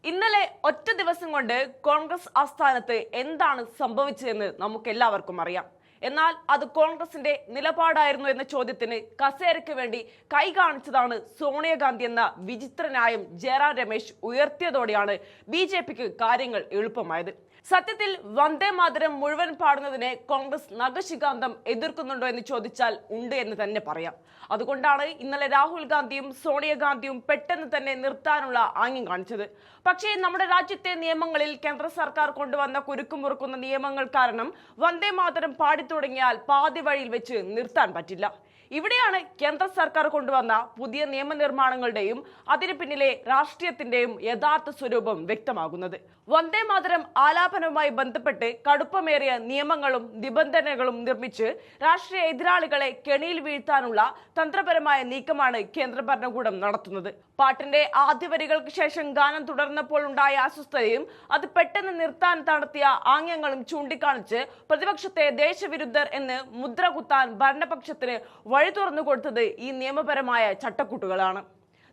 ഇന്നലെ ഒറ്റ ദിവസം കൊണ്ട് കോൺഗ്രസ് ആസ്ഥാനത്ത് എന്താണ് സംഭവിച്ചതെന്ന് നമുക്ക് എല്ലാവർക്കും അറിയാം. എന്നാൽ അത് കോൺഗ്രസിന്റെ നിലപാടായിരുന്നു എന്ന ചോദ്യത്തിന് കസേരയ്ക്ക് വേണ്ടി കൈ കാണിച്ചതാണ് സോണിയാഗാന്ധി എന്ന വിചിത്ര ന്യായം ജയറാം രമേശ് ഉയർത്തിയതോടെയാണ് BJPക്ക് കാര്യങ്ങൾ എളുപ്പമായത്. സത്യത്തിൽ വന്ദേ മാതരം മുഴുവൻ പാടുന്നതിനെ കോൺഗ്രസ് നഖശികാന്തം എതിർക്കുന്നുണ്ടോ എന്ന് ചോദിച്ചാൽ ഉണ്ട് എന്ന് തന്നെ പറയാം. അതുകൊണ്ടാണ് ഇന്നലെ രാഹുൽ ഗാന്ധിയും സോണിയാഗാന്ധിയും പെട്ടെന്ന് തന്നെ നിർത്താനുള്ള ആംഗ്യം കാണിച്ചത്. പക്ഷേ നമ്മുടെ രാജ്യത്തെ നിയമങ്ങളിൽ കേന്ദ്ര സർക്കാർ കൊണ്ടുവന്ന കുരുക്കുമുറുക്കുന്ന നിയമങ്ങൾ കാരണം വന്ദേ മാതരം പാടിത്തുടങ്ങിയാൽ പാതി വഴിയിൽ വെച്ച് നിർത്താൻ പറ്റില്ല. ഇവിടെയാണ് കേന്ദ്ര സർക്കാർ കൊണ്ടുവന്ന പുതിയ നിയമനിർമ്മാണങ്ങളുടെയും അതിന് പിന്നിലെ രാഷ്ട്രീയത്തിന്റെയും യഥാർത്ഥ സ്വരൂപം വ്യക്തമാകുന്നത്. വന്ദേ മാതരം ആലാപനവുമായി ബന്ധപ്പെട്ട് കടുപ്പമേറിയ നിയമങ്ങളും നിബന്ധനകളും നിർമ്മിച്ച് രാഷ്ട്രീയ എതിരാളികളെ കെണിയിൽ വീഴ്ത്താനുള്ള തന്ത്രപരമായ നീക്കമാണ് കേന്ദ്ര ഭരണകൂടം നടത്തുന്നത്. പാട്ടിന്റെ ആദ്യ വരികൾക്ക് ശേഷം ഗാനം തുടർന്നപ്പോൾ ഉണ്ടായ അസ്വസ്ഥതയും അത് പെട്ടെന്ന് നിർത്താൻ നടത്തിയ ആംഗ്യങ്ങളും ചൂണ്ടിക്കാണിച്ച് പ്രതിപക്ഷത്തെ ദേശവിരുദ്ധർ എന്ന് മുദ്ര കുത്താൻ ഭരണപക്ഷത്തിന് വഴി തുറന്നു കൊടുത്തത് ഈ നിയമപരമായ ചട്ടക്കൂട്ടുകളാണ്.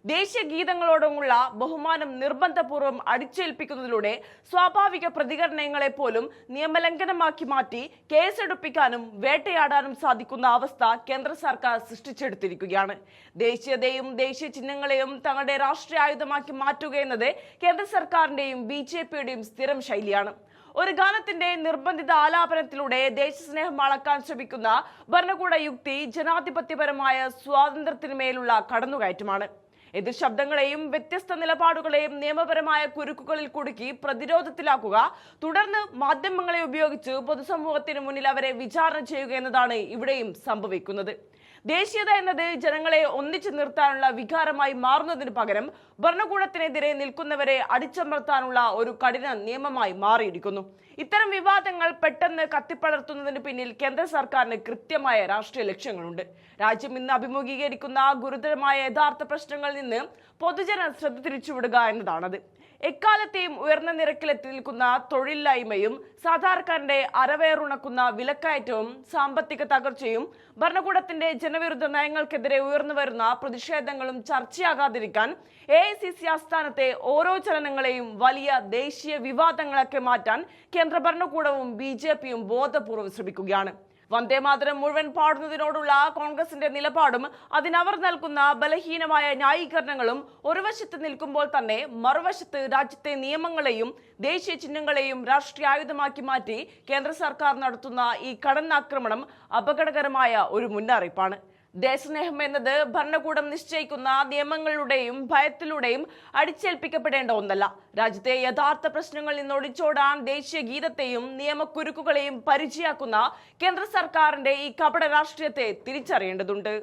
ദേശീയ ഗീതങ്ങളോടുമുള്ള ബഹുമാനം നിർബന്ധപൂർവ്വം അടിച്ചേൽപ്പിക്കുന്നതിലൂടെ സ്വാഭാവിക പ്രതികരണങ്ങളെ പോലും നിയമലംഘനമാക്കി മാറ്റി കേസെടുപ്പിക്കാനും വേട്ടയാടാനും സാധിക്കുന്ന അവസ്ഥ കേന്ദ്ര സർക്കാർ സൃഷ്ടിച്ചെടുത്തിരിക്കുകയാണ്. ദേശീയതയും ദേശീയ ചിഹ്നങ്ങളെയും തങ്ങളുടെ രാഷ്ട്രീയ ആയുധമാക്കി മാറ്റുക എന്നത് കേന്ദ്ര സർക്കാരിന്റെയും BJPയുടെയും സ്ഥിരം ശൈലിയാണ്. ഒരു ഗാനത്തിന്റെ നിർബന്ധിത ആലാപനത്തിലൂടെ ദേശസ്നേഹം അളക്കാൻ ശ്രമിക്കുന്ന ഭരണകൂട യുക്തി ജനാധിപത്യപരമായ സ്വാതന്ത്ര്യത്തിനുമേലുള്ള കടന്നുകയറ്റമാണ്. എതിർ ശബ്ദങ്ങളെയും വ്യത്യസ്ത നിലപാടുകളെയും നിയമപരമായ കുരുക്കുകളിൽ കുടുക്കി പ്രതിരോധത്തിലാക്കുക, തുടർന്ന് മാധ്യമങ്ങളെ ഉപയോഗിച്ച് പൊതുസമൂഹത്തിന് മുന്നിൽ അവരെ വിചാരണ ചെയ്യുക എന്നതാണ് ഇവിടെയും സംഭവിക്കുന്നത്. ദേശീയത എന്നത് ജനങ്ങളെ ഒന്നിച്ചു നിർത്താനുള്ള വികാരമായി മാറുന്നതിന് പകരം ഭരണകൂടത്തിനെതിരെ നിൽക്കുന്നവരെ അടിച്ചമർത്താനുള്ള ഒരു കഠിന നിയമമായി മാറിയിരിക്കുന്നു. ഇത്തരം വിവാദങ്ങൾ പെട്ടെന്ന് കത്തിപ്പടർത്തുന്നതിന് പിന്നിൽ കേന്ദ്ര സർക്കാരിന് കൃത്യമായ രാഷ്ട്രീയ ലക്ഷ്യങ്ങളുണ്ട്. രാജ്യം ഇന്ന് അഭിമുഖീകരിക്കുന്ന ഗുരുതരമായ യഥാർത്ഥ പ്രശ്നങ്ങളിൽ നിന്ന് പൊതുജന ശ്രദ്ധ തിരിച്ചുവിടുക എന്നതാണത്. എക്കാലത്തെയും ഉയർന്ന നിരക്കിലെത്തി നിൽക്കുന്ന തൊഴിലില്ലായ്മയും സാധാരണക്കാരന്റെ അരവേറുണക്കുന്ന വിലക്കയറ്റവും സാമ്പത്തിക തകർച്ചയും ഭരണകൂടത്തിന്റെ ജനവിരുദ്ധ നയങ്ങൾക്കെതിരെ ഉയർന്നു വരുന്ന പ്രതിഷേധങ്ങളും ചർച്ചയാകാതിരിക്കാൻ AICC ആസ്ഥാനത്തെ ഓരോ ചലനങ്ങളെയും വലിയ ദേശീയ വിവാദങ്ങളൊക്കെ മാറ്റാൻ കേന്ദ്ര ഭരണകൂടവും BJPയും ബോധപൂർവ്വം ശ്രമിക്കുകയാണ്. വന്ദേ മാതരം മുഴുവൻ പാടുന്നതിനോടുള്ള കോൺഗ്രസിന്റെ നിലപാടും അതിനവർ നൽകുന്ന ബലഹീനമായ ന്യായീകരണങ്ങളും ഒരു വശത്ത് നിൽക്കുമ്പോൾ തന്നെ മറുവശത്ത് രാജ്യത്തെ നിയമങ്ങളെയും ദേശീയ ചിഹ്നങ്ങളെയും രാഷ്ട്രീയ ആയുധമാക്കി മാറ്റി കേന്ദ്ര സർക്കാർ നടത്തുന്ന ഈ കടന്നാക്രമണം അപകടകരമായ ഒരു മുന്നറിയിപ്പാണ്. ദേശസ്നേഹം എന്നത് ഭരണകൂടം നിശ്ചയിക്കുന്ന നിയമങ്ങളുടെയും ഭയത്തിലൂടെയും അടിച്ചേൽപ്പിക്കപ്പെടേണ്ട ഒന്നല്ല. രാജ്യത്തെ യഥാർത്ഥ പ്രശ്നങ്ങളിൽ നിന്ന് ഒളിച്ചോടാൻ ദേശീയ ഗീതത്തെയും നിയമക്കുരുക്കുകളെയും പരിചയാക്കുന്ന കേന്ദ്ര സർക്കാരിന്റെ ഈ കപട രാഷ്ട്രീയത്തെ തിരിച്ചറിയേണ്ടതുണ്ട്.